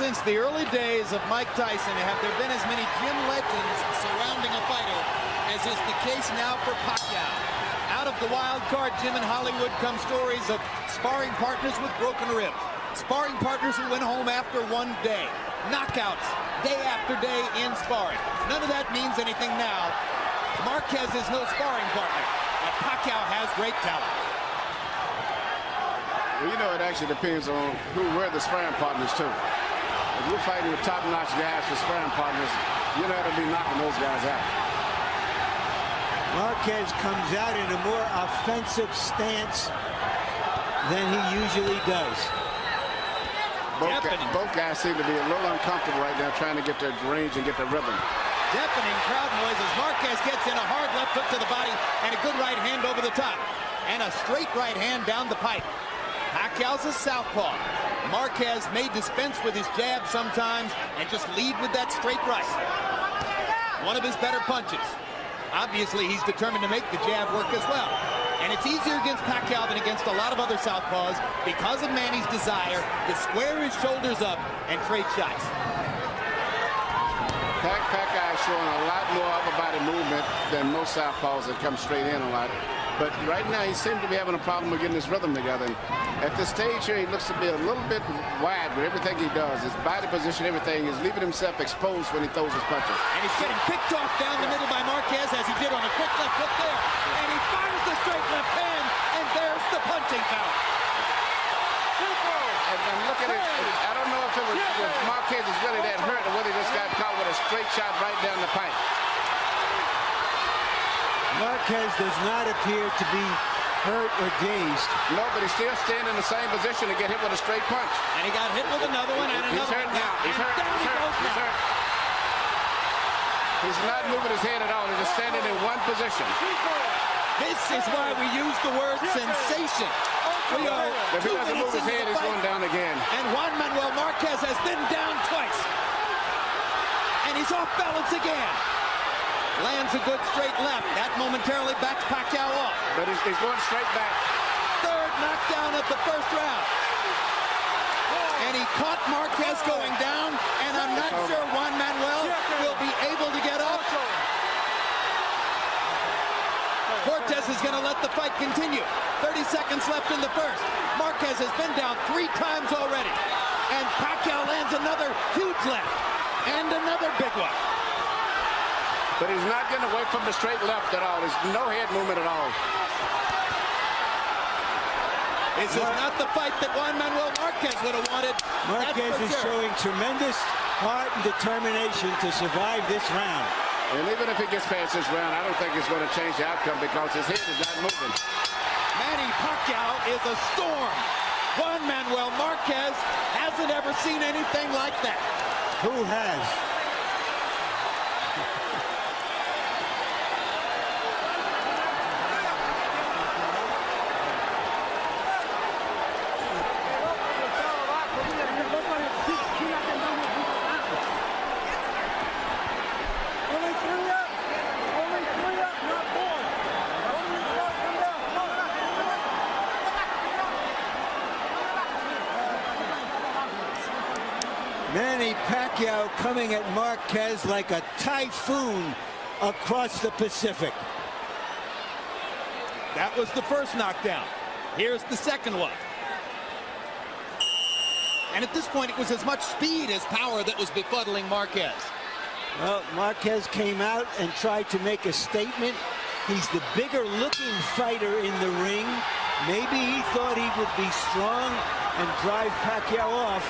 since the early days of Mike Tyson have there been as many gym legends surrounding a fighter as is the case now for Pacquiao. Out of the wild card gym in Hollywood come stories of sparring partners with broken ribs, sparring partners who went home after one day, knockouts day after day in sparring. None of that means anything now. Marquez is no sparring partner, but Pacquiao has great talent. Well, you know, it actually depends on who were the sparring partners too. If you're fighting with top-notch guys for sparring partners, you're not going to be knocking those guys out. Marquez comes out in a more offensive stance than he usually does. Both guys seem to be a little uncomfortable right now trying to get their range and get their rhythm. Deafening crowd noise as Marquez gets in a hard left hook to the body and a good right hand over the top. And a straight right hand down the pipe. Pacquiao's a southpaw. Marquez may dispense with his jab sometimes and just lead with that straight right. One of his better punches. Obviously, he's determined to make the jab work as well. And it's easier against Pacquiao than against a lot of other southpaws because of Manny's desire to square his shoulders up and trade shots. Pacquiao is showing a lot more upper body movement than most southpaws that come straight in a lot. But right now, he seems to be having a problem with getting his rhythm together. And at this stage here, he looks to be a little bit wide with everything he does. His body position, everything, is leaving himself exposed when he throws his punches. And he's getting picked off down the middle by Marquez, as he did on a quick left hook there. And he fires the straight left hand, and there's the punching power. And look at it. I don't know if Marquez is really that hurt or whether he just got caught with a straight shot right down the pipe. Marquez does not appear to be hurt or dazed. No, but he's still standing in the same position to get hit with a straight punch. And he got hit with another one and another one. He's hurt now. He's hurt. He's not moving his head at all. He's just standing in one position. This is why we use the word sensation. We are if he doesn't move his head, he's going down again. And Juan Manuel Marquez has been down twice. And he's off balance again. Lands a good straight left. That momentarily backs Pacquiao off. But he's going straight back. Third knockdown of the first round. And he caught Marquez going down, and I'm not sure Juan Manuel will be able to get up. Cortez is going to let the fight continue. 30 seconds left in the first. Marquez has been down 3 times already. And Pacquiao lands another huge left. And another big one. But he's not getting away from the straight left at all. There's no head movement at all. This is not the fight that Juan Manuel Marquez would have wanted. Marquez is showing tremendous heart and determination to survive this round. And even if he gets past this round, I don't think it's going to change the outcome because his head is not moving. Manny Pacquiao is a storm. Juan Manuel Marquez hasn't ever seen anything like that. Who has? Manny Pacquiao coming at Marquez like a typhoon across the Pacific. That was the first knockdown. Here's the second one. And at this point, it was as much speed as power that was befuddling Marquez. Well, Marquez came out and tried to make a statement. He's the bigger looking fighter in the ring. Maybe he thought he would be strong and drive Pacquiao off.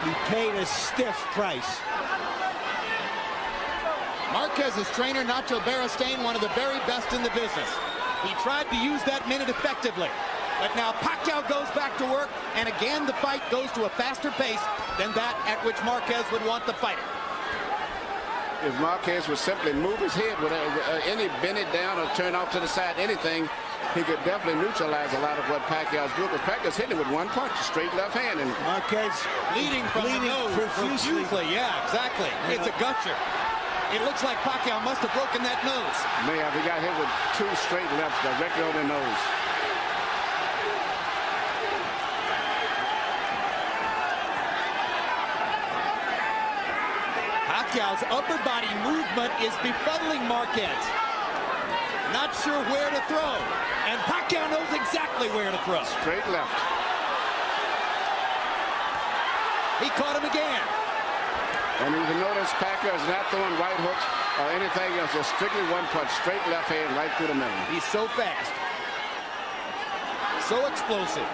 He paid a stiff price. Marquez's trainer, Nacho Beristain, one of the very best in the business. He tried to use that minute effectively. But now Pacquiao goes back to work, and again the fight goes to a faster pace than that at which Marquez would want the fighter. If Marquez would simply move his head with any bend it down or turn off to the side, anything, he could definitely neutralize a lot of what Pacquiao's doing. Because Pacquiao's hitting with one punch, straight left hand. And Marquez bleeding from the nose profusely. Yeah, exactly. It's a gutcher. It looks like Pacquiao must have broken that nose. May have. He got hit with 2 straight lefts directly on the nose. Pacquiao's upper body movement is befuddling Marquez. Not sure where to throw. And Pacquiao knows exactly where to throw. Straight left. He caught him again. And you can notice Pacquiao is not throwing right hooks or anything else. Just strictly one punch, straight left hand right through the middle. He's so fast. So explosive.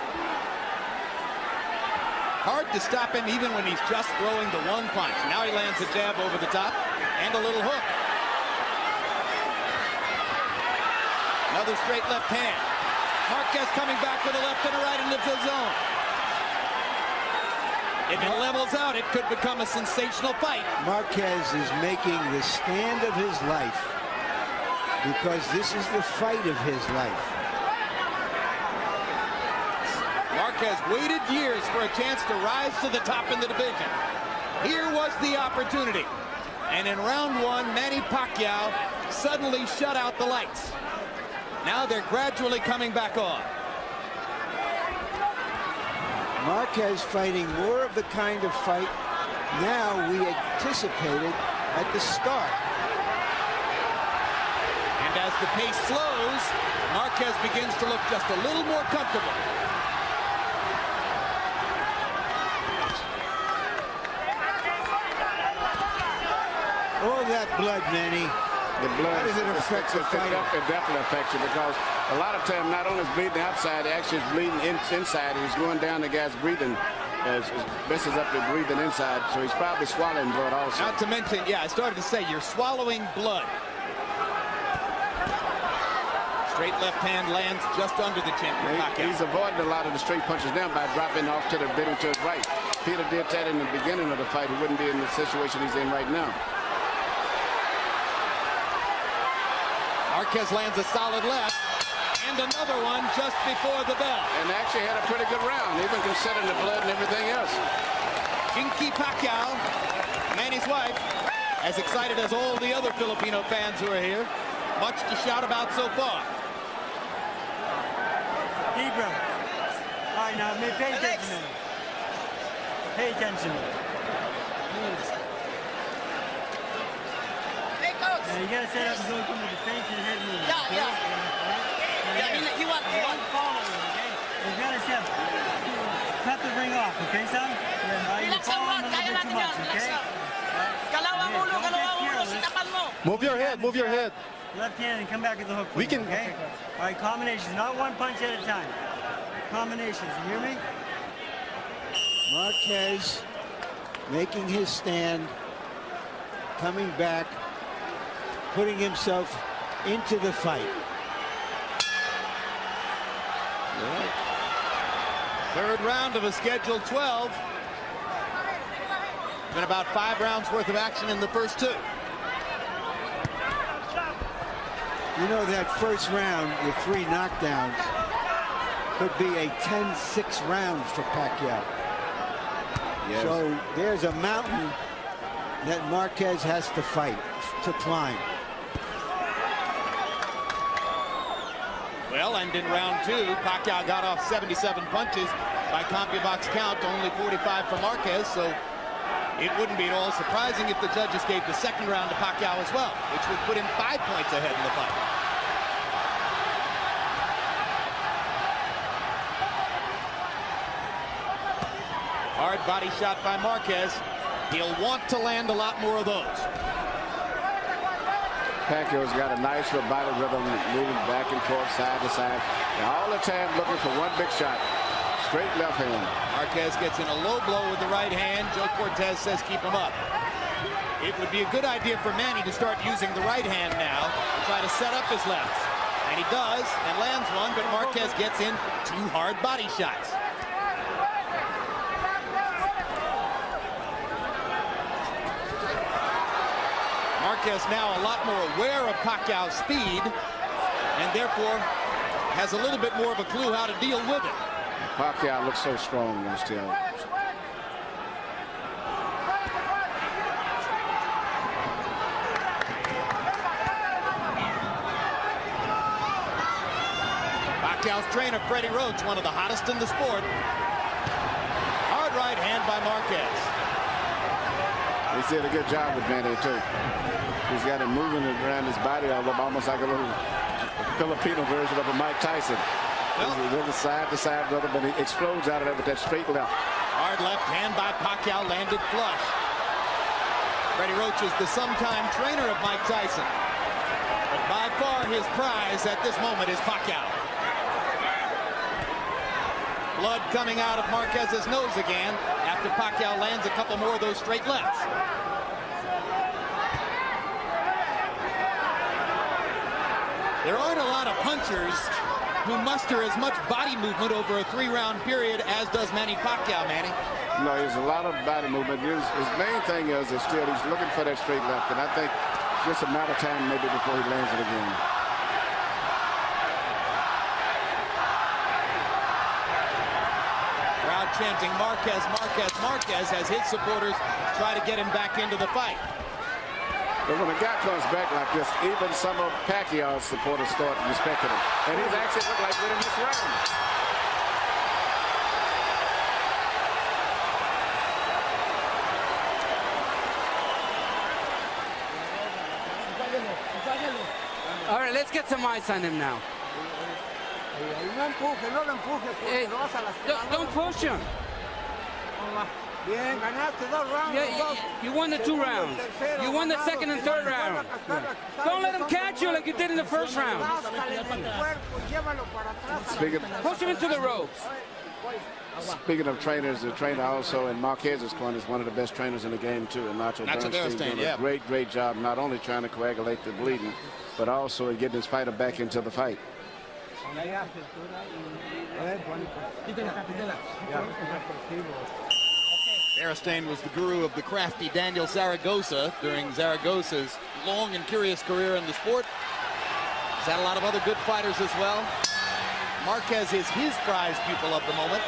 Hard to stop him even when he's just throwing the one punch. Now he lands a jab over the top and a little hook. Another straight left hand. Marquez coming back with a left and a right into the zone. If it levels out, it could become a sensational fight. Marquez is making the stand of his life because this is the fight of his life. Marquez waited years for a chance to rise to the top in the division. Here was the opportunity. And in round one, Manny Pacquiao suddenly shut out the lights. Now they're gradually coming back on. Marquez fighting more of the kind of fight now we anticipated at the start. And as the pace slows, Marquez begins to look just a little more comfortable. All that blood, Manny. The blood How does it affect the fight? It definitely affects you because a lot of times not only is bleeding outside, it actually is bleeding inside. He's going down the guy's breathing. As messes up the breathing inside, so he's probably swallowing blood also. Not to mention, yeah, I started to say you're swallowing blood. Straight left hand lands just under the chin for Pacquiao. He's avoiding a lot of the straight punches now by dropping off to the bit to his right. Peter did that in the beginning of the fight. He wouldn't be in the situation he's in right now. Marquez lands a solid left, and another one just before the bell. And actually had a pretty good round, even considering the blood and everything else. Jinky Pacquiao, Manny's wife, as excited as all the other Filipino fans who are here. Much to shout about so far. Deep breath. All right, now pay attention. Pay attention. Now you gotta set up and go from the defense and head movement. Yeah. I mean, you want Don't follow him, okay? You gotta step. Cut the ring off, okay, son? You follow him a little bit too much, okay? Move your head, move your head. Left hand and come back with the hook. We can. Okay? All right, combinations, not one punch at a time. Combinations, you hear me? Marquez making his stand, coming back, putting himself into the fight. Right. Third round of a scheduled 12. Been about 5 rounds worth of action in the first 2. You know, that first round with 3 knockdowns could be a 10-6 round for Pacquiao. Yes. So there's a mountain that Marquez has to fight, to climb. Well, and in round 2, Pacquiao got off 77 punches by CompuBox count, only 45 for Marquez, so it wouldn't be at all surprising if the judges gave the second round to Pacquiao as well, which would put him 5 points ahead in the fight. Hard body shot by Marquez. He'll want to land a lot more of those. Pacquiao's got a nice little body rhythm, moving back and forth, side to side. And all the time looking for one big shot. Straight left hand. Marquez gets in a low blow with the right hand. Joe Cortez says keep him up. It would be a good idea for Manny to start using the right hand now to try to set up his lefts. And he does, and lands one, but Marquez gets in 2 hard body shots. Marquez now a lot more aware of Pacquiao's speed, and therefore has a little bit more of a clue how to deal with it. Pacquiao looks so strong now still. Pacquiao's trainer, Freddie Roach, one of the hottest in the sport. Hard right hand by Marquez. He's did a good job with Manny, too. He's got him moving around his body almost like a little Filipino version of a Mike Tyson. He's a little side-to-side brother, but he explodes out of it with that straight left. Hard left hand by Pacquiao landed flush. Freddie Roach is the sometime trainer of Mike Tyson. But by far his prize at this moment is Pacquiao. Blood coming out of Marquez's nose again after Pacquiao lands a couple more of those straight lefts. There aren't a lot of punchers who muster as much body movement over a 3-round period as does Manny Pacquiao, Manny. No, there's a lot of body movement. His main thing is he's looking for that straight left, and I think it's just a matter of time maybe before he lands it again. Crowd chanting Marquez, Marquez, Marquez as his supporters try to get him back into the fight. But when a guy comes back like this, even some of Pacquiao's supporters start respecting him. And he's actually looked like winning this round. All right, let's get some ice on him now. Don't push him. Yeah, you won the 2 rounds. You won the second and third round. Don't let him catch you like you did in the first round. Push him into the ropes. Speaking of trainers, the trainer also in Marquez's corner is one of the best trainers in the game too. And Nacho Bernstein doing a great job, not only trying to coagulate the bleeding, but also in getting his fighter back into the fight. Bernstein was the guru of the crafty Daniel Zaragoza during Zaragoza's long and curious career in the sport. He's had a lot of other good fighters as well. Marquez is his prize pupil of the moment.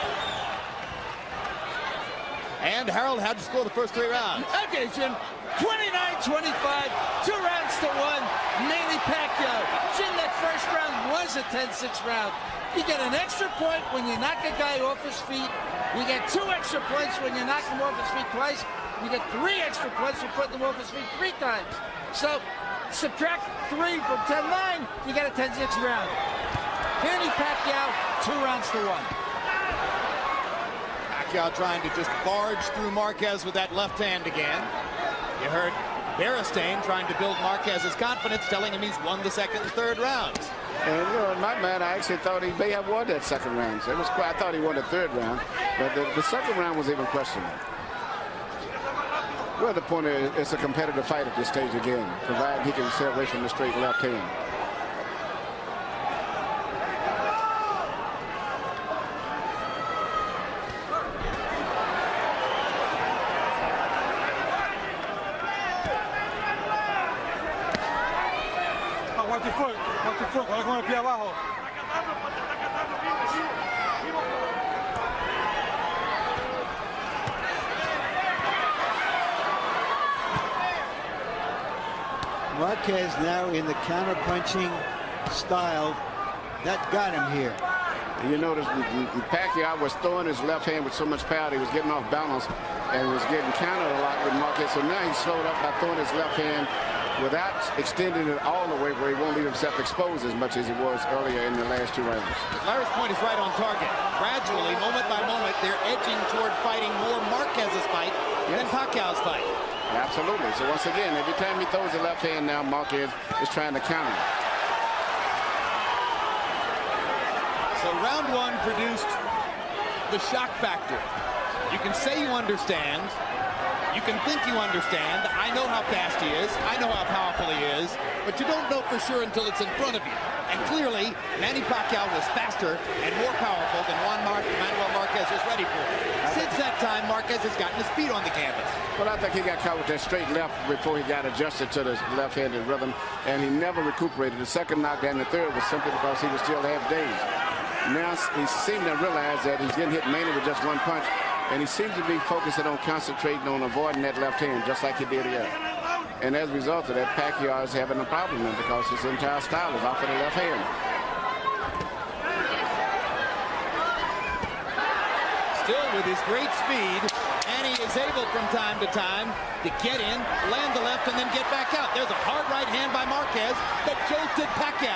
And Harold had to score the first 3 rounds. Okay, Jim. 29-25, 2 rounds to 1. Manny Pacquiao. Jim, that first round was a 10-6 round. You get an extra point when you knock a guy off his feet. You get 2 extra points when you knock him off his feet twice. You get 3 extra points for putting him off his feet 3 times. So subtract 3 from 10-9, you get a 10-6 round. Manny Pacquiao, 2 rounds to 1. Pacquiao trying to just barge through Marquez with that left hand again. You heard Bernstein trying to build Marquez's confidence, telling him he's won the second and third rounds. And you know, in my mind, I actually thought he may have won that second round. So I thought he won the third round, but the second round was even questionable. Well, the point is, it's a competitive fight at this stage again, provided he can stay away from the straight left hand. Marquez now in the counter-punching style that got him here. You notice Pacquiao was throwing his left hand with so much power, he was getting off balance and was getting countered a lot with Marquez. So now he's slowed up by throwing his left hand without extending it all the way where he won't leave himself exposed as much as he was earlier in the last 2 rounds. Larry's point is right on target. Gradually, moment by moment, they're edging toward fighting more Marquez's fight than Pacquiao's fight. Absolutely. So once again, every time he throws the left hand now, Marquez is trying to counter. So round 1 produced the shock factor. You can say you understand. You can think you understand. I know how fast he is. I know how powerful he is. But you don't know for sure until it's in front of you. And clearly, Manny Pacquiao was faster and more powerful than Manuel Marquez was ready for. Since that time, Marquez has gotten his feet on the canvas. Well, I think he got caught with that straight left before he got adjusted to the left-handed rhythm, and he never recuperated. The second knockdown, the third, was simply because he was still half-dazed. Now he seemed to realize that he's getting hit mainly with just 1 punch, and he seems to be focusing on concentrating on avoiding that left hand, just like he did here. And as a result of that, Pacquiao is having a problem now because his entire style is off of the left hand. Still with his great speed, Manny is is able from time to time to get in, land the left, and then get back out. There's a hard right hand by Marquez that jolted Pacquiao.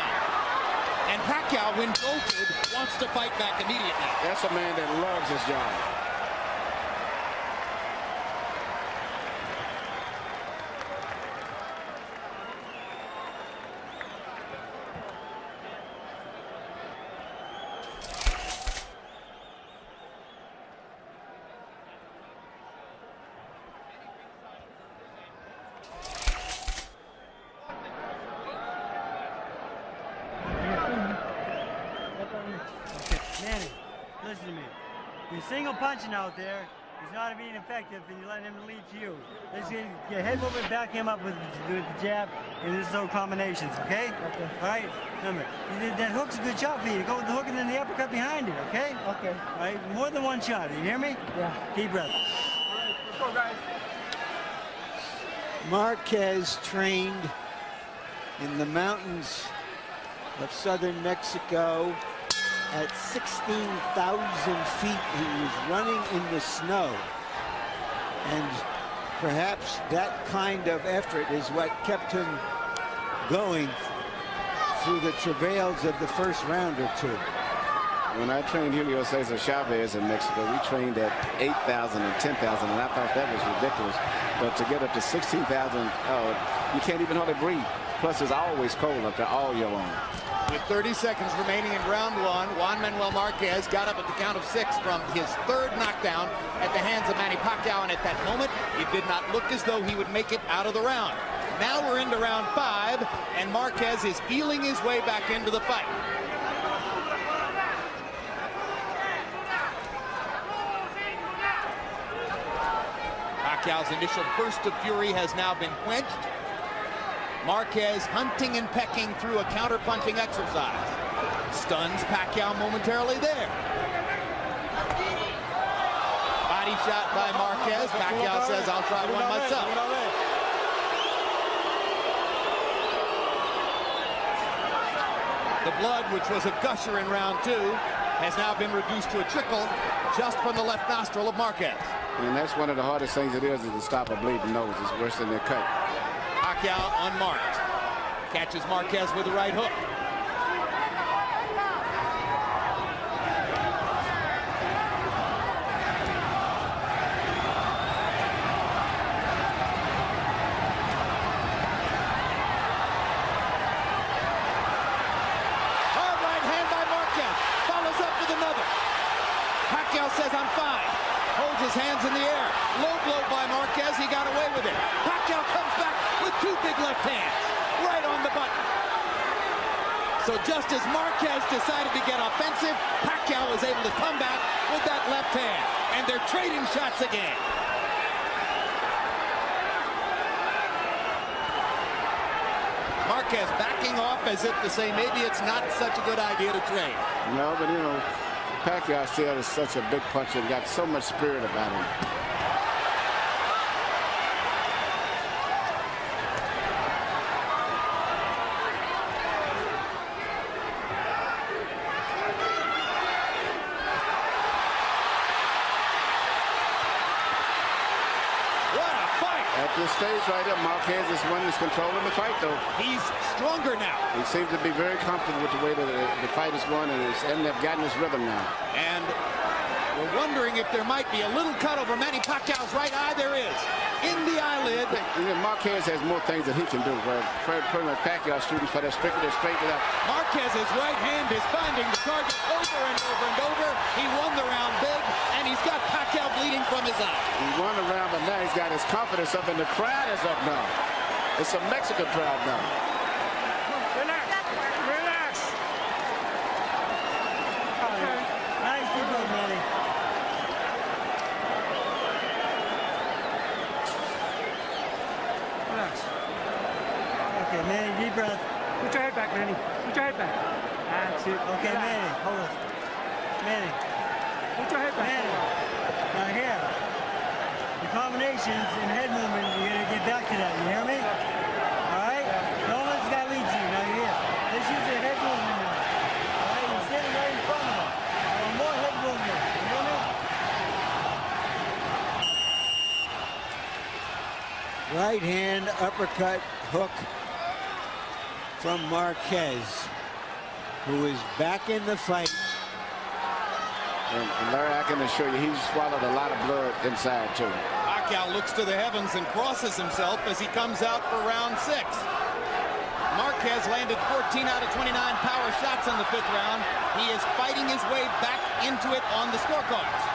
And Pacquiao, when jolted, wants to fight back immediately. That's a man that loves his job. Manny, listen to me. You're single punching out there. He's not being effective, and you're letting him lead to you. Let's get head movement, back him up with the jab, and there's no combinations, okay? Okay. All right? Remember, that hook's a good shot for you. Go with the hook and then the uppercut behind it, okay? Okay. All right? More than one shot. You hear me? Yeah. Deep breath. All right, let's go, guys. Marquez trained in the mountains of southern Mexico at 16,000 feet. He was running in the snow. And perhaps that kind of effort is what kept him going through the travails of the first round or two. When I trained Julio Cesar Chavez in Mexico, we trained at 8,000 and 10,000, and I thought that was ridiculous. But to get up to 16,000, you can't even hardly breathe. Plus, it's always cold up there all year long. With 30 seconds remaining in round one, Juan Manuel Marquez got up at the count of 6 from his third knockdown at the hands of Manny Pacquiao, and at that moment, it did not look as though he would make it out of the round. Now we're into round 5, and Marquez is feeling his way back into the fight. Pacquiao's initial burst of fury has now been quenched. Marquez hunting and pecking through a counter-punching exercise. Stuns Pacquiao momentarily there. Body shot by Marquez. Pacquiao says, I'll try one myself. The blood, which was a gusher in round 2, has now been reduced to a trickle just from the left nostril of Marquez. And that's one of the hardest things it is to stop a bleeding nose. It's worse than a cut. Pacquiao unmarked. Catches Marquez with the right hook. Hard right hand by Marquez. Follows up with another. Pacquiao says, I'm fine. Holds his hands in the air. Low blow by Marquez. He got away with it. Pacquiao comes back with 2 big left hands. Right on the button. So just as Marquez decided to get offensive, Pacquiao was able to come back with that left hand. And they're trading shots again. Marquez backing off as if to say maybe it's not such a good idea to trade. No, but you know, Pacquiao still is such a big puncher and got so much spirit about him. At this stage right here, Marquez is one who's controlling the fight, though. He's stronger now. He seems to be very comfortable with the way that the fight is going, and they've gotten his rhythm now. And we're wondering if there might be a little cut over Manny Pacquiao's right eye. There is. In the eyelid. You know, Marquez has more things that he can do, where pretty much Pacquiao shooting for that straight it up. Marquez's right hand is finding the target over and over and over. He won the round big, and he's got Pacquiao bleeding from his eye. He won the round, but now he's got his confidence up, and the crowd is up now. It's a Mexican crowd now. Relax. Relax. Nice to go, Manny. Relax. Okay, Manny, deep breath. Put your head back, Manny. Put your head back. That's it. Okay, Manny, hold on. Manny. Put your head back. Manny. Now here. The combinations and head movement, you gotta get back to that. You hear me? All right? Don't let this guy lead you. Now you're here. Let's use the head movement now. All right? You're sitting right in front of him. More head movement. You hear me? Right hand uppercut hook from Marquez, who is back in the fight. And Larry, I can assure you, he's swallowed a lot of blood inside, too. Pacquiao looks to the heavens and crosses himself as he comes out for round 6. Marquez landed 14 out of 29 power shots in the 5th round. He is fighting his way back into it on the scorecards.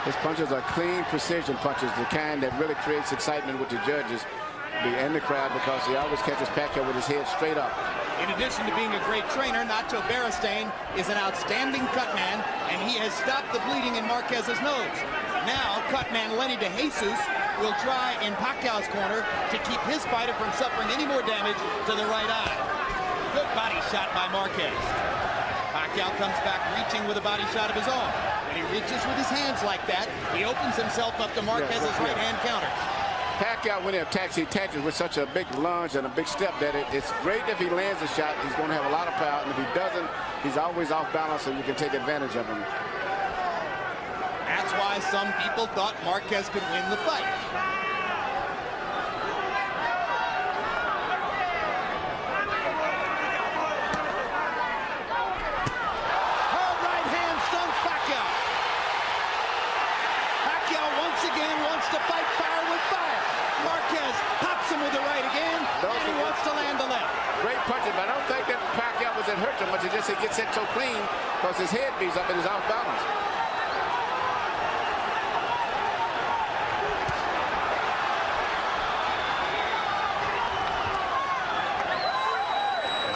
His punches are clean precision punches, the kind that really creates excitement with the judges and the crowd, because he always catches Pacquiao with his head straight up. In addition to being a great trainer, Nacho Beristain is an outstanding cutman, and he has stopped the bleeding in Marquez's nose. Now, cutman Lenny De Jesus will try in Pacquiao's corner to keep his fighter from suffering any more damage to the right eye. Good body shot by Marquez. Pacquiao comes back reaching with a body shot of his own. When he reaches with his hands like that, he opens himself up to Marquez's right hand counters. Pacquiao, when he attacks with such a big lunge and a big step that it's great if he lands a shot. He's going to have a lot of power, and if he doesn't, he's always off balance, and you can take advantage of him. That's why some people thought Marquez could win the fight. Hard right hand stuns Pacquiao. Pacquiao once again wants to fight fire with fire. Marquez pops him with the right again, and he wants to land the left. Great punches, but I don't think that Pacquiao was hurt too much. It just he gets hit so clean because his head beats up and he's off balance.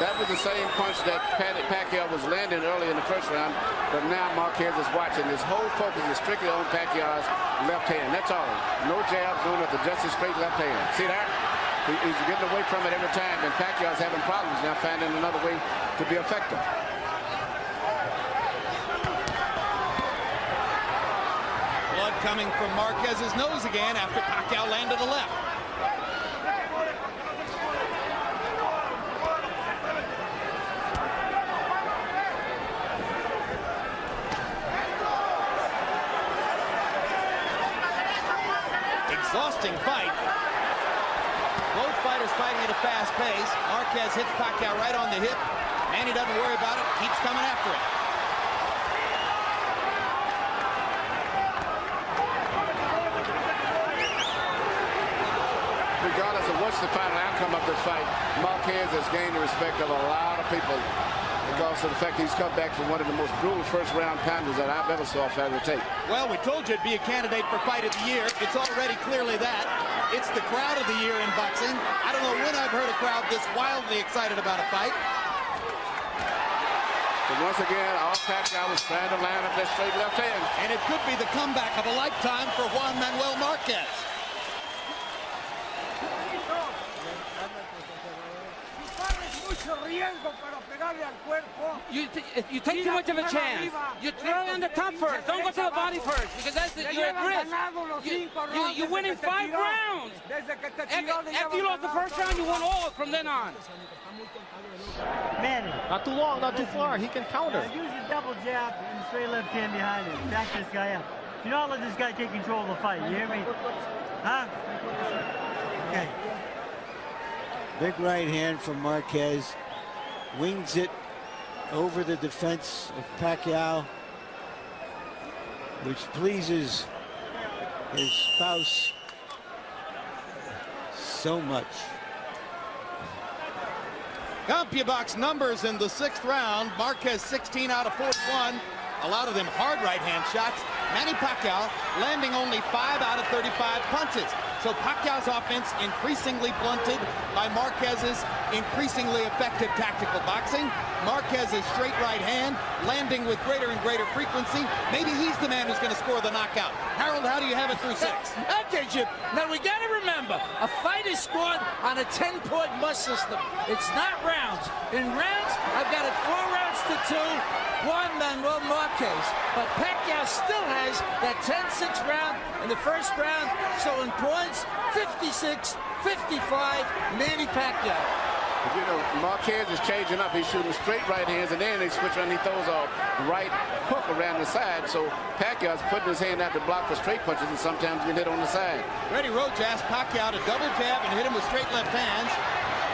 That was the same punch that Pacquiao was landing early in the 1st round, but now Marquez is watching. His whole focus is strictly on Pacquiao's left hand. That's all. No jabs, no nothing, just a straight left hand. See that? He's getting away from it every time, and Pacquiao's having problems now finding another way to be effective. Blood coming from Marquez's nose again after Pacquiao landed a left. Exhausting fight. Both fighters fighting at a fast pace. Marquez hits Pacquiao right on the hip. Manny doesn't worry about it, keeps coming after it. Regardless of what's the final outcome of this fight, Marquez has gained the respect of a lot of people because of the fact he's come back from one of the most brutal 1st round pounders that I've ever saw fight tape. Well, we told you it'd be a candidate for fight of the year. It's already clearly that. It's the crowd of the year in boxing. I don't know when I've heard a crowd this wildly excited about a fight. But once again, all Pacquiao was trying to line up that straight left hand. And it could be the comeback of a lifetime for Juan Manuel Marquez. You take too much of a chance. You throw on the top first. Don't go to the body first, because that's you're at risk. You're winning 5 rounds. After you lost the 1st round, you won all from then on. Manny. Not too long, not too far. He can counter. Use a double jab and straight left hand behind him. Back this guy up. Do not let this guy take control of the fight. You hear me? Huh? Okay. Big right hand from Marquez. Wings it over the defense of Pacquiao, which pleases his spouse so much. CompuBox numbers in the 6th round. Marquez 16 out of 41. A lot of them hard right hand shots. Manny Pacquiao landing only 5 out of 35 punches. So Pacquiao's offense increasingly blunted by Marquez's increasingly effective tactical boxing. Marquez's straight right hand landing with greater and greater frequency. Maybe he's the man who's going to score the knockout. Harold, how do you have it through 6? Okay, Jim. Now we got to remember, a fight is scored on a 10-point must system. It's not rounds. In rounds, I've got it 4 rounds to 2. Juan Manuel Marquez. But Pacquiao still has that 10-6 round in the 1st round. So in points, 56-55, Manny Pacquiao. But, you know, Marquez is changing up. He's shooting straight right hands, and then they switch around. He throws a right hook around the side. So Pacquiao's putting his hand out to block for straight punches, and sometimes get hit on the side. Freddie Roach asked Pacquiao to double jab and hit him with straight left hands.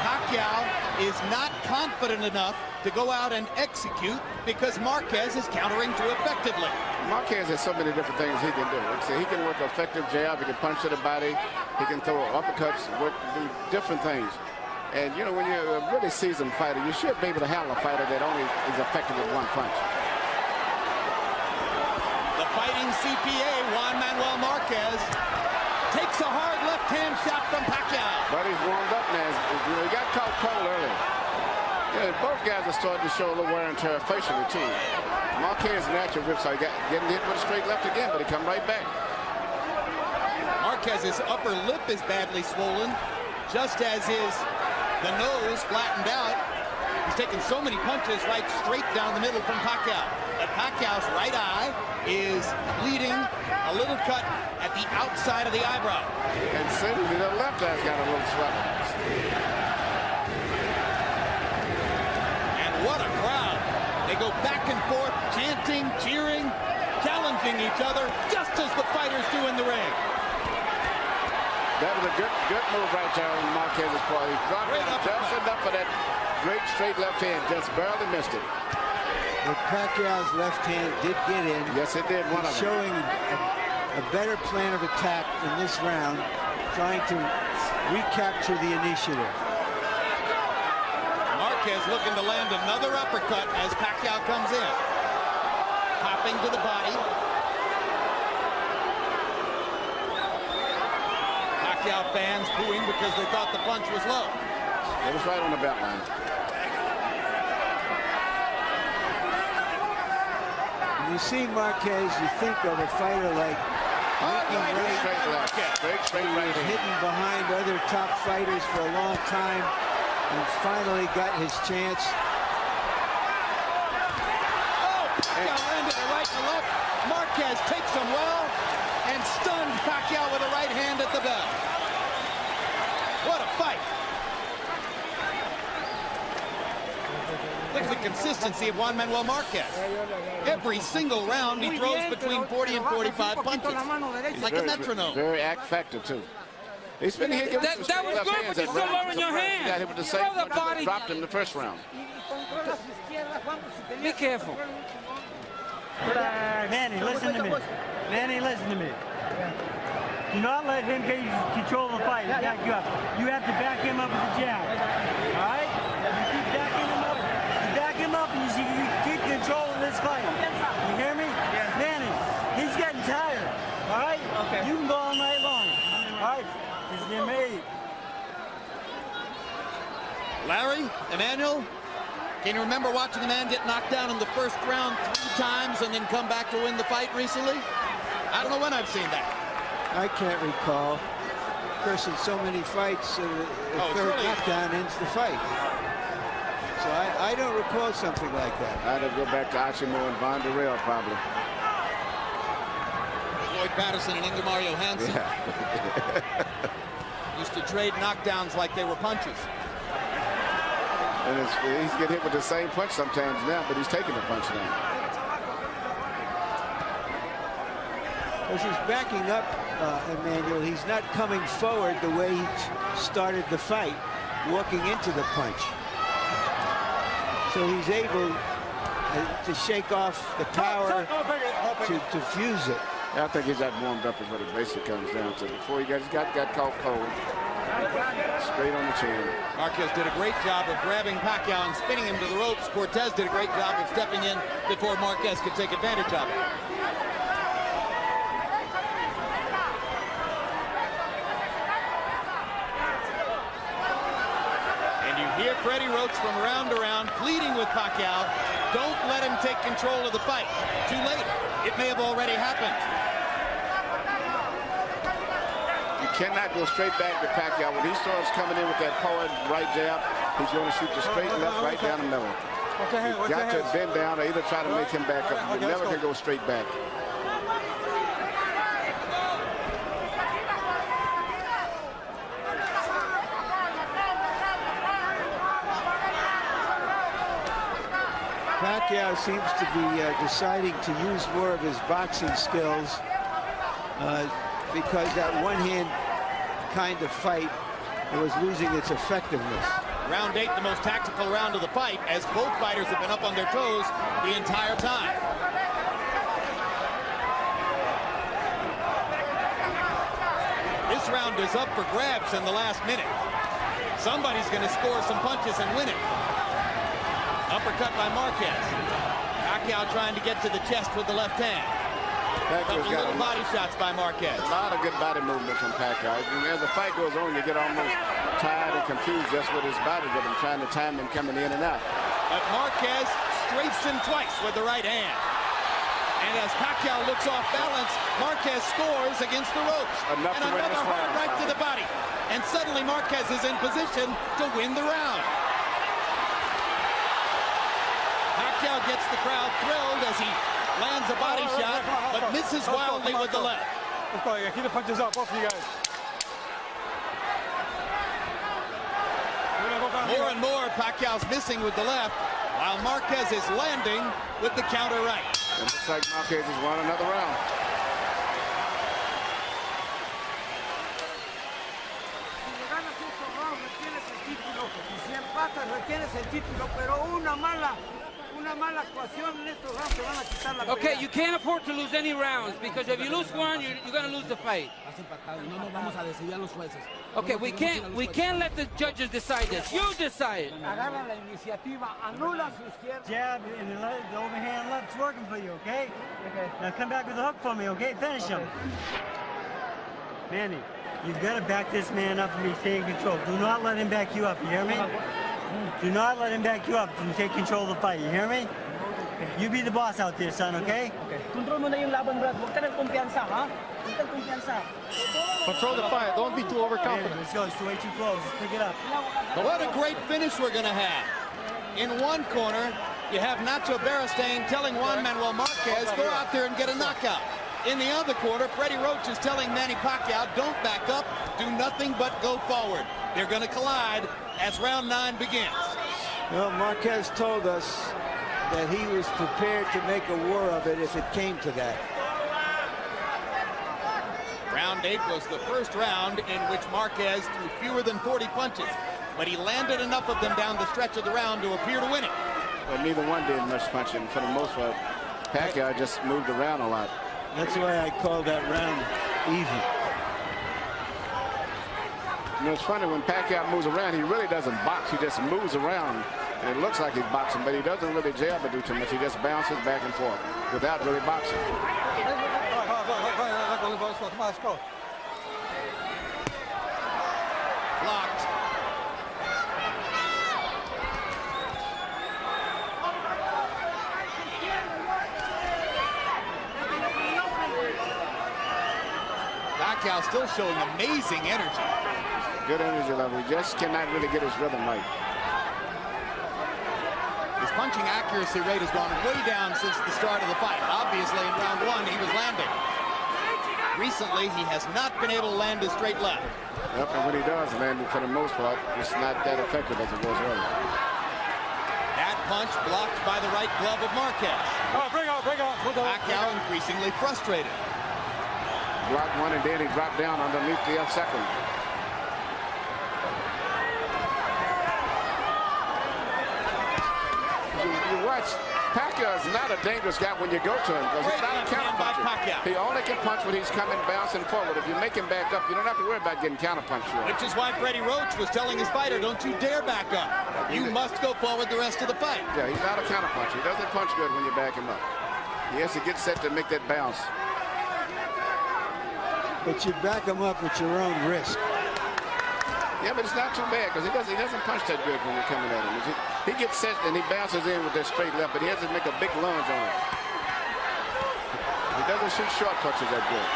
Pacquiao is not confident enough to go out and execute because Marquez is countering too effectively. Marquez has so many different things he can do. He can work an effective jab. He can punch to the body. He can throw uppercuts, do different things. And, you know, when you're a really seasoned fighter, you should be able to handle a fighter that only is effective with one punch. The fighting CPA, Juan Manuel Marquez, takes a hard left-hand shot from Pacquiao. But he's warmed up now. You know, he got caught cold early. Yeah, both guys are starting to show a little wear and tear facially, too. Marquez natural rip, so he got getting hit with a straight left again, but he come right back. Marquez's upper lip is badly swollen, just as the nose flattened out. He's taken so many punches right straight down the middle from Pacquiao. But Pacquiao's right eye is bleeding, a little cut at the outside of the eyebrow. And suddenly the left eye's got a little swelling. And what a crowd. They go back and forth, chanting, cheering, challenging each other, just as the fighters do in the ring. That was a good move right there on Marquez's part. He dropped it just enough for that great straight left hand, just barely missed it. But Pacquiao's left hand did get in. Yes, it did. One of them. Showing a better plan of attack in this round, trying to recapture the initiative. Marquez looking to land another uppercut as Pacquiao comes in. Popping to the body. Pacquiao fans booing because they thought the punch was low. It was right on the belt line. When you see Marquez, you think of a fighter like straight right hidden behind other top fighters for a long time and finally got his chance. Oh, Pacquiao landed a right to left. Marquez takes him well and stunned Pacquiao with a right hand at the bell. What a fight. Look at the consistency of Juan Manuel Marquez. Every single round he throws between 40 and 45 punches. He's like a metronome. Very act factor too. He's been here. That was good, but you're still lowering your hand. Got hit with the same punch that dropped him the first round. Be careful. Manny, listen to me. Manny, listen to me. Do not let him get control of the fight. You have to back him up with the jab. All right? You keep backing him up. You back him up, and you keep control of this fight. You hear me? Yeah. Manny, he's getting tired. All right? Okay. You can go all night long. All right? Because they're made. Larry, Emmanuel, can you remember watching a man get knocked down in the first round 3 times and then come back to win the fight recently? I don't know when I've seen that. I can't recall. Of course, in so many fights, the third knockdown ends the fight. So I don't recall something like that. I'd have to go back to Achimo and Von Durrell probably. Floyd Patterson and Ingemar Mario Hansen used to trade knockdowns like they were punches. And he's getting hit with the same punch sometimes now, but he's taking the punch now. As he's backing up, Emmanuel, he's not coming forward the way he started the fight, walking into the punch. So he's able to shake off the power to fuse it. I think he's got warmed up is what it basically comes down to. Before he got caught cold. Straight on the chin. Marquez did a great job of grabbing Pacquiao and spinning him to the ropes. Cortez did a great job of stepping in before Marquez could take advantage of it. And you hear Freddie Roach from round to round pleading with Pacquiao, don't let him take control of the fight. Too late. It may have already happened. Cannot go straight back to Pacquiao. When he starts coming in with that forward right jab, he's going to shoot the straight left right down the middle. You've got to bend down or either try to make him back up. You never can go straight back. Pacquiao seems to be deciding to use more of his boxing skills because that one-hand kind of fight was losing its effectiveness. Round 8, the most tactical round of the fight, as both fighters have been up on their toes the entire time. This round is up for grabs in the last minute. Somebody's going to score some punches and win it. Uppercut by Marquez. Pacquiao trying to get to the chest with the left hand. Couple little body shots by Marquez. A lot of good body movement from Pacquiao. As the fight goes on, you get almost tired and confused just with his body rhythm, trying to time him coming in and out. But Marquez strafes him twice with the right hand. And as Pacquiao looks off balance, Marquez scores against the ropes. And another hard right to the body. And suddenly Marquez is in position to win the round. Pacquiao gets the crowd thrilled as he lands a body shot, but misses wildly with the left. Keep the punches up, both of you guys. More and more, Pacquiao's missing with the left, while Marquez is landing with the counter right. It looks like Marquez has won another round. Okay, you can't afford to lose any rounds, because if you lose one, you're going to lose the fight. Okay, we can't let the judges decide this. You decide. Jab and the overhand left's working for you, okay? Okay. Now come back with the hook for me, okay? Finish him. Manny, you've got to back this man up and be staying in control. Do not let him back you up, you hear me? Do not let him back you up and take control of the fight, you hear me? You be the boss out there, son, okay? Control mo na yung laban, Brad. Huwag ka ng kumpiyansa, ha? Huwag ka ng kumpiyansa. Control the fight. Don't be too overconfident. Let's go. It's way too close. Let's pick it up. But what a great finish we're going to have. In one corner, you have Nacho Beristain telling Juan Manuel Marquez, go out there and get a knockout. In the other corner, Freddie Roach is telling Manny Pacquiao, don't back up, do nothing but go forward. They're going to collide as round 9 begins. Well, Marquez told us that he was prepared to make a war of it if it came to that. Round 8 was the first round in which Marquez threw fewer than 40 punches, but he landed enough of them down the stretch of the round to appear to win it. But neither one did much punching. For the most part, Pacquiao just moved around a lot. That's why I call that round even. You know, it's funny, when Pacquiao moves around, he really doesn't box. He just moves around. And it looks like he's boxing, but he doesn't really jab or do too much. He just bounces back and forth without really boxing. Blocked. Pacquiao still showing amazing energy. Good energy level. He just cannot really get his rhythm right. His punching accuracy rate has gone way down since the start of the fight. Obviously, in round 1, he was landing. Recently, he has not been able to land a straight left. Yep, and when he does land it, for the most part, it's not that effective as it was earlier. That punch blocked by the right glove of Marquez. Oh, bring on. Pacquiao increasingly frustrated. Blocked one, and then he dropped down underneath the second. You watch, Pacquiao is not a dangerous guy when you go to him, because he's not a counterpuncher. He only can punch when he's coming bouncing forward. If you make him back up, you don't have to worry about getting counterpunched. Which is why Freddie Roach was telling his fighter, don't you dare back up. You must go forward the rest of the fight. Yeah, he's not a counterpuncher. He doesn't punch good when you back him up. He has to get set to make that bounce. But you back him up at your own risk. Yeah, but it's not too bad, because he doesn't punch that good when you're coming at him. He gets set and he bounces in with that straight left, but he has to make a big lunge on it. He doesn't shoot short punches that good.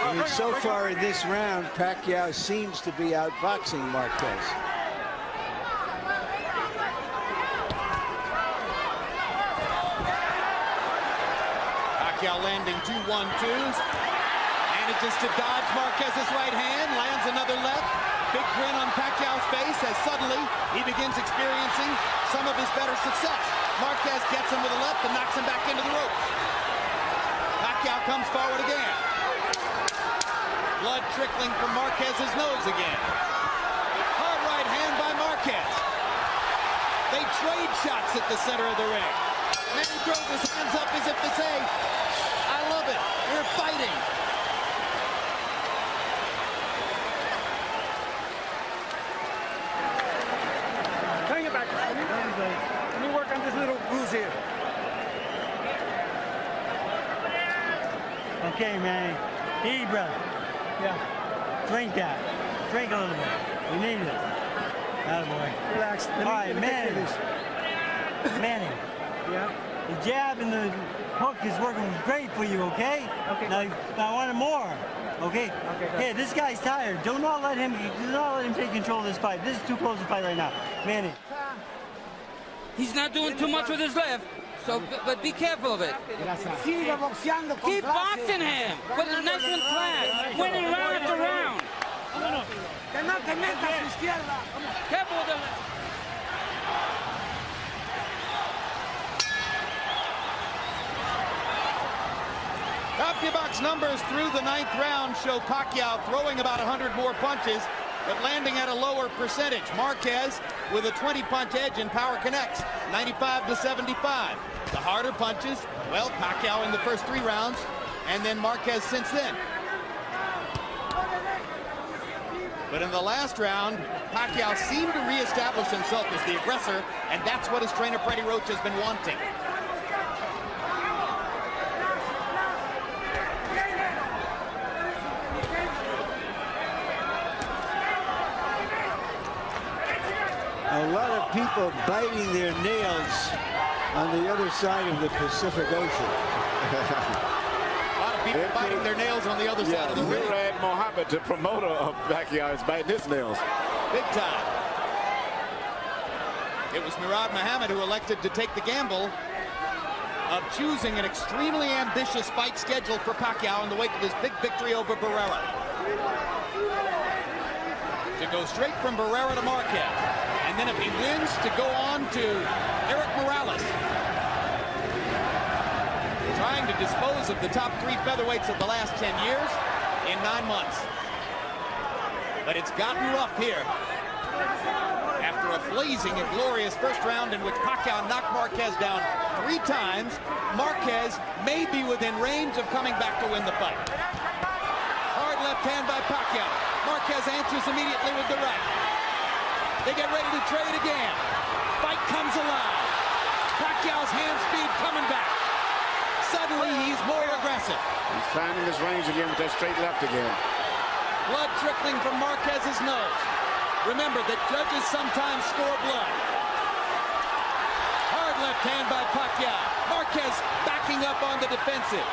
I mean, so far in this round, Pacquiao seems to be outboxing Marquez. Pacquiao landing 2 1-2s. Manages to dodge Marquez's right hand, lands another left. big grin on Pacquiao's face as suddenly he begins experiencing some of his better success. Marquez gets him with a left and knocks him back into the ropes. Pacquiao comes forward again. Blood trickling from Marquez's nose again. Hard right hand by Marquez. They trade shots at the center of the ring. Manny throws his hands up as if to say, I love it, we're fighting. Bring it back. Let me work on this little goose here. Okay, Manny. Eat, brother. Yeah. Drink that. Drink a little bit. We need it. Attaboy. Relax. All right, Manny. Manny. Yeah. The jab and the hook is working great for you, okay? Okay. Now I want it more. Okay? Okay, Hey, this guy's tired. Do not let him take control of this fight. This is too close to fight right now. Manny. He's not doing too much with his left, so but be careful of it. Keep boxing him with a nice and flat, winning round after round. Careful with the left. CompuBox numbers through the 9th round show Pacquiao throwing about 100 more punches, but landing at a lower percentage. Marquez with a 20-punch edge in power connects, 95 to 75. The harder punches, well, Pacquiao in the first 3 rounds, and then Marquez since then. But in the last round, Pacquiao seemed to reestablish himself as the aggressor, and that's what his trainer Freddie Roach has been wanting. A lot of people biting their nails on the other side of the Pacific Ocean. A lot of people biting their nails on the other side of the ring. Murad Mohammed, the promoter of Pacquiao, is biting his nails. Big time. It was Murad Mohammed who elected to take the gamble of choosing an extremely ambitious fight schedule for Pacquiao in the wake of his big victory over Barrera. To go straight from Barrera to Marquez. And then if he wins, to go on to Eric Morales. Trying to dispose of the top 3 featherweights of the last 10 years in 9 months. But it's gotten rough here. After a blazing and glorious first round in which Pacquiao knocked Marquez down 3 times, Marquez may be within range of coming back to win the fight. Hard left hand by Pacquiao. Marquez answers immediately with the right. They get ready to trade again. Fight comes alive. Pacquiao's hand speed coming back. Suddenly, he's more aggressive. He's finding his range again with that straight left again. Blood trickling from Marquez's nose. Remember that judges sometimes score blood. Hard left hand by Pacquiao. Marquez backing up on the defensive.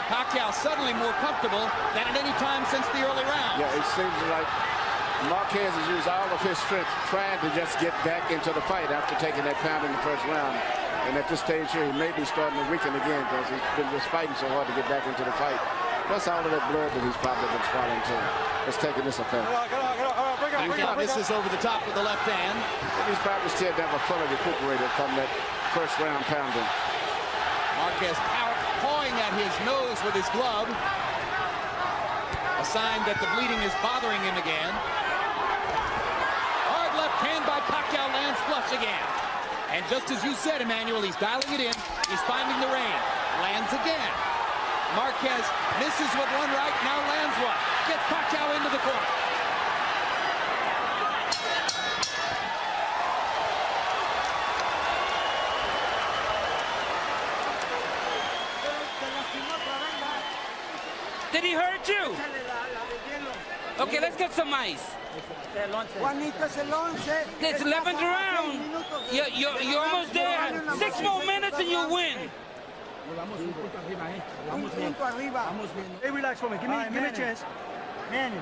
Pacquiao suddenly more comfortable than at any time since the early round. Yeah, it seems like Marquez has used all of his strength trying to just get back into the fight after taking that pound in the first round. And at this stage here, he may be starting to weaken again because he's been just fighting so hard to get back into the fight. Plus all of that blood that he's probably been swallowing too. It's taking this effect. Misses over the top with the left hand. And he's probably still never fully recuperated from that first round pounding. Marquez pawing at his nose with his glove. A sign that the bleeding is bothering him again. Hard left hand by Pacquiao lands flush again. And just as you said, Emmanuel, he's dialing it in. He's finding the range. Lands again. Marquez misses with one right, now lands one. Gets Pacquiao into the corner. Did he hurt you? Okay, let's get some ice. It's 11th round. You're almost there. 6 more minutes and you win. Hey, relax for me. Give me a chance. Manny.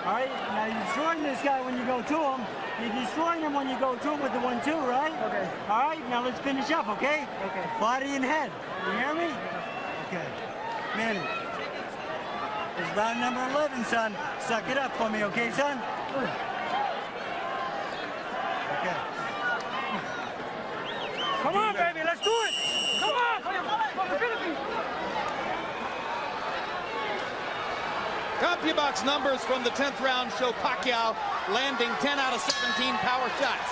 All right, now you're destroying this guy when you go to him. You're destroying him when you go to him with the 1-2, right? Okay. All right, now let's finish up, okay? Okay. Body and head. You hear me? Okay. Manny. It's round number 11, son. Suck it up for me, okay, son? Okay. Come on, baby, let's do it. Come on, for the Philippines. CompuBox numbers from the 10th round show Pacquiao landing 10 out of 17 power shots.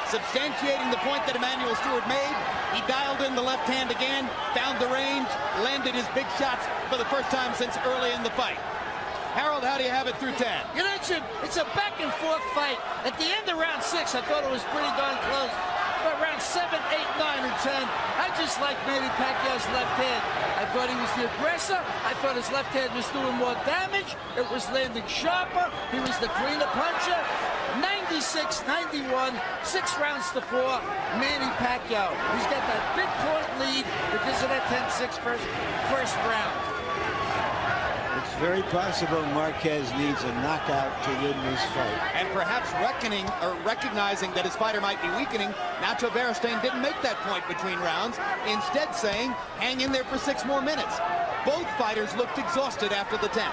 Substantiating the point that Emmanuel Stewart made, he dialed in the left hand again, found the range, landed his big shots for the first time since early in the fight. Harold, how do you have it through 10? You know, it's a back and forth fight. At the end of round 6, I thought it was pretty darn close. But round 7, 8, 9, and 10, I just like Manny Pacquiao's left hand. I thought he was the aggressor. I thought his left hand was doing more damage. It was landing sharper. He was the cleaner puncher. 96-91, 6 rounds to 4, Manny Pacquiao. He's got that big point lead because of that 10-6 first round. It's very possible Marquez needs a knockout to win this fight. And perhaps recognizing that his fighter might be weakening, Nacho Beristain didn't make that point between rounds, instead saying, hang in there for 6 more minutes. Both fighters looked exhausted after the 10.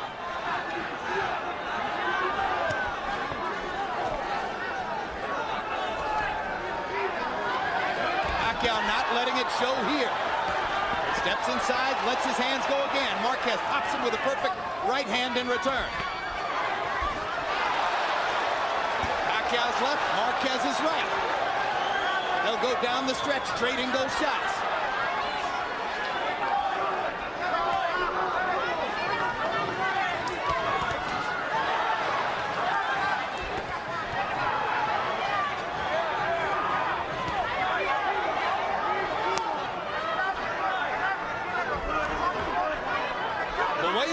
Pacquiao not letting it show here. Steps inside, lets his hands go again. Marquez pops him with a perfect right hand in return. Pacquiao's left, Marquez's right. They'll go down the stretch, trading those shots.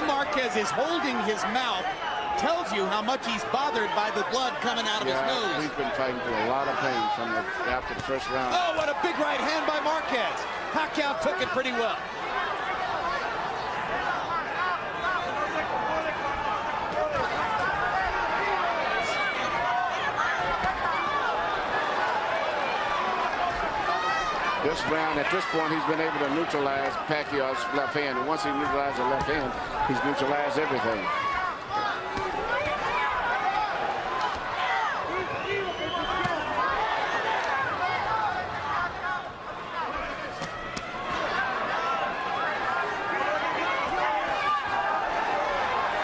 Marquez is holding his mouth, tells you how much he's bothered by the blood coming out of his nose. He's been fighting through a lot of pain after the first round. Oh, what a big right hand by Marquez. Pacquiao took it pretty well. This round, at this point, he's been able to neutralize Pacquiao's left hand. And once he neutralized the left hand, he's neutralized everything.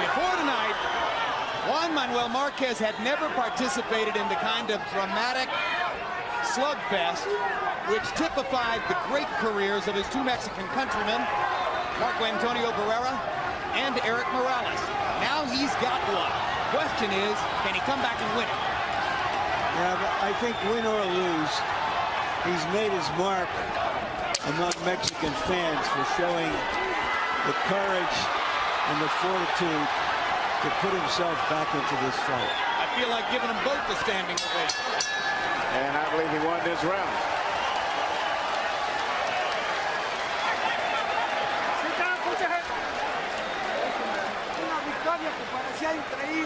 Before tonight, Juan Manuel Marquez had never participated in the kind of dramatic slugfest which typified the great careers of his 2 Mexican countrymen, Marco Antonio Barrera and Eric Morales. Now he's got one. Question is, can he come back and win it? Yeah, but I think win or lose, he's made his mark among Mexican fans for showing the courage and the fortitude to put himself back into this fight. I feel like giving them both a standing ovation. And I believe he won this round.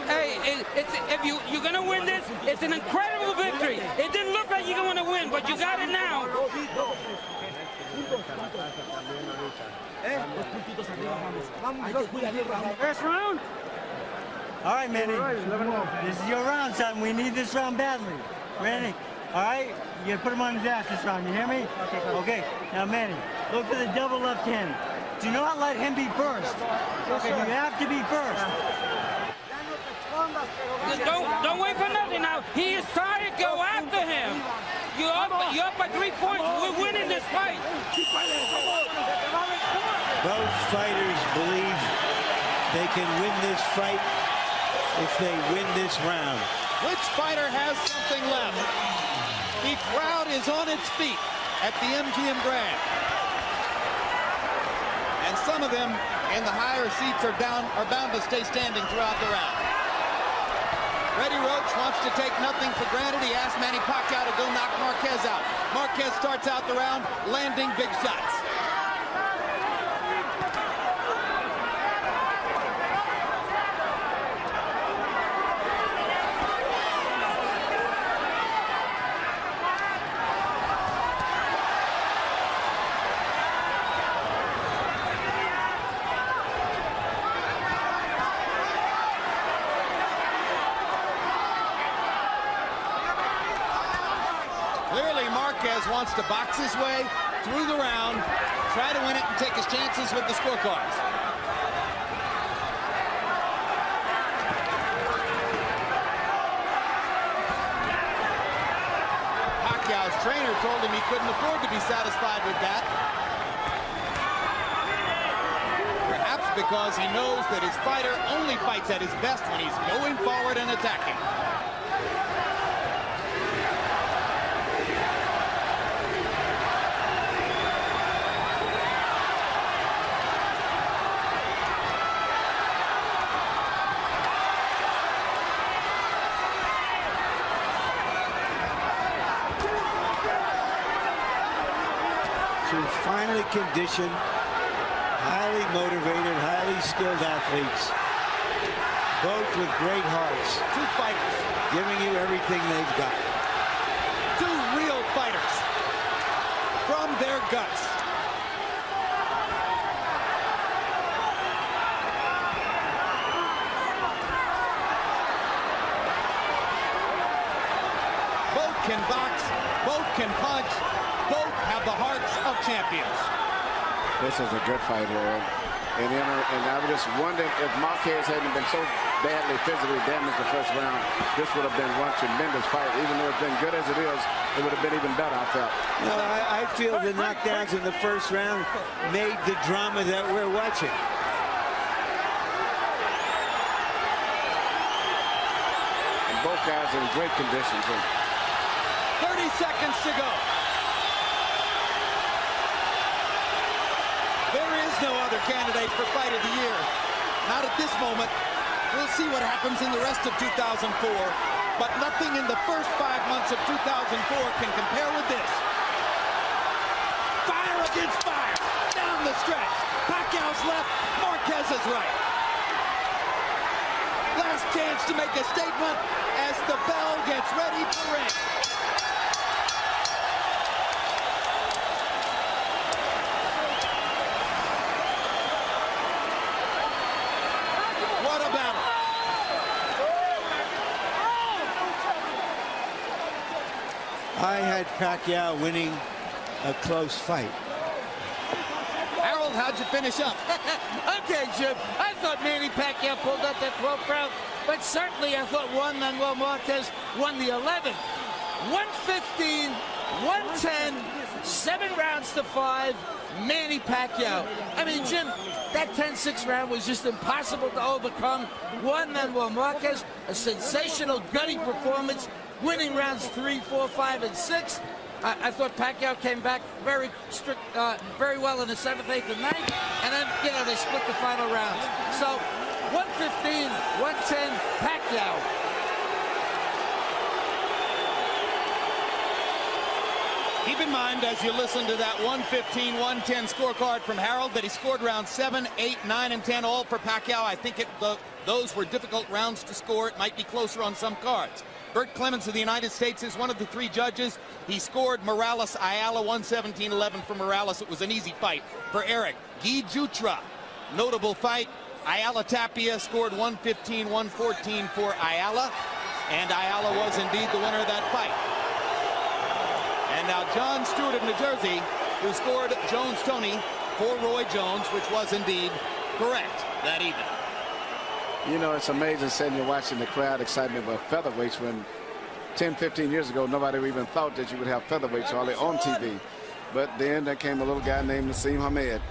Hey, if you're gonna win this, it's an incredible victory. It didn't look like you're gonna win, but you got it now. First round. All right, Manny. This is your round, son. We need this round badly. Manny, all right? You gotta put him on his ass this round. You hear me? Okay. Now, Manny, look for the double left hand. Do not let him be first. Okay, you have to be first. Don't wait for nothing now. He is trying to go after him. You're up by 3 points. We're winning this fight. Both fighters believe they can win this fight if they win this round. Which fighter has something left? The crowd is on its feet at the MGM Grand. And some of them in the higher seats are bound to stay standing throughout the round. Freddie Roach wants to take nothing for granted. He asked Manny Pacquiao to go knock Marquez out. Marquez starts out the round landing big shots. Marquez wants to box his way through the round, try to win it and take his chances with the scorecards. Pacquiao's trainer told him he couldn't afford to be satisfied with that. Perhaps because he knows that his fighter only fights at his best when he's going forward and attacking. Finely conditioned, highly motivated, highly skilled athletes, both with great hearts. Two fighters giving you everything they've got. Two real fighters from their guts. Both can box, both can punch, both have the hearts of champions. This is a good fight, Lord. And I would just wonder if Marquez hadn't been so badly physically damaged the first round, this would have been one tremendous fight. Even though it's been good as it is, it would have been even better, I felt. No, I feel the knockdowns in the first round made the drama that we're watching. And both guys are in great condition, too. 30 seconds to go. There is no other candidate for Fight of the Year. Not at this moment. We'll see what happens in the rest of 2004. But nothing in the first 5 months of 2004 can compare with this. Fire against fire. Down the stretch. Pacquiao's left. Marquez's right. Last chance to make a statement as the bell gets ready to ring. I had Pacquiao winning a close fight. Harold, how'd you finish up? Okay, Jim. I thought Manny Pacquiao pulled up that 12th round, but certainly I thought Juan Manuel Marquez won the 11th. 115, 110, 7 rounds to 5. Manny Pacquiao. I mean, Jim, that 10-6 round was just impossible to overcome. Juan Manuel Marquez, a sensational gutting performance, winning rounds 3, 4, 5, and 6. I thought Pacquiao came back very well in the 7th, 8th, and 9th, and then, you know, they split the final rounds. So, 115, 110, Pacquiao. Keep in mind, as you listen to that 115, 110 scorecard from Harold, that he scored rounds 7, 8, 9, and 10, all for Pacquiao. I think those were difficult rounds to score. It might be closer on some cards. Bert Clements of the United States is one of the 3 judges. He scored Morales Ayala 117-11 for Morales. It was an easy fight for Eric. Guy Jutra, notable fight. Ayala Tapia scored 115-114 for Ayala. And Ayala was indeed the winner of that fight. And now John Stewart of New Jersey, who scored Jones-Tony for Roy Jones, which was indeed correct that evening. You know, it's amazing sitting here watching the crowd excitement about featherweights when 10, 15 years ago, nobody even thought that you would have featherweights hardly on TV. But then there came a little guy named Nassim Hamed.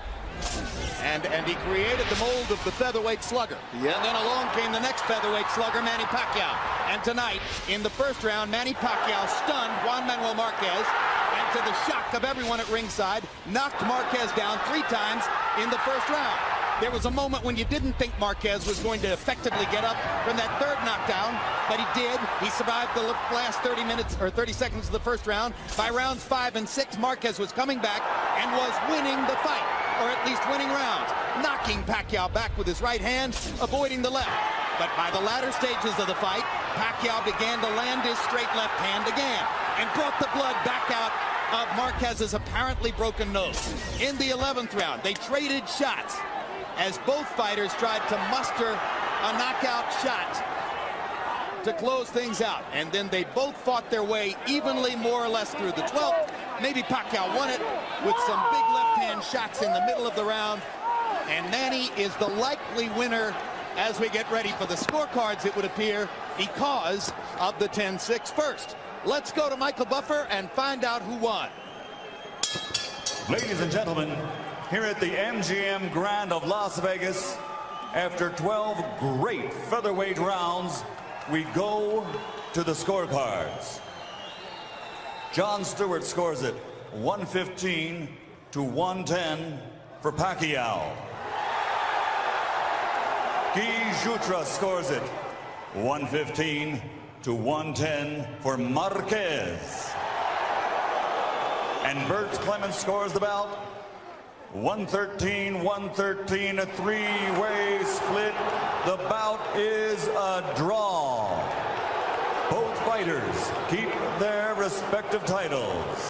And he created the mold of the featherweight slugger. Yeah. And then along came the next featherweight slugger, Manny Pacquiao. And tonight, in the first round, Manny Pacquiao stunned Juan Manuel Marquez, and to the shock of everyone at ringside, knocked Marquez down 3 times in the first round. There was a moment when you didn't think Marquez was going to effectively get up from that 3rd knockdown, but he did. He survived the last 30 minutes or 30 seconds of the first round. By rounds 5 and 6, Marquez was coming back and was winning the fight, or at least winning rounds, knocking Pacquiao back with his right hand, avoiding the left. But by the latter stages of the fight, Pacquiao began to land his straight left hand again and brought the blood back out of Marquez's apparently broken nose. In the 11th round, they traded shots as both fighters tried to muster a knockout shot to close things out. And then they both fought their way evenly, more or less, through the 12th Maybe Pacquiao won it with some big left-hand shots in the middle of the round. And Manny is the likely winner as we get ready for the scorecards, it would appear, because of the 10-6 first. Let's go to Michael Buffer and find out who won. Ladies and gentlemen, here at the MGM Grand of Las Vegas, after 12 great featherweight rounds, we go to the scorecards. Jon Stewart scores it 115 to 110 for Pacquiao. Guy Jutra scores it 115 to 110 for Marquez. And Bert Clemens scores the bout 113-113, a three-way split. The bout is a draw. Both fighters keep their respective titles.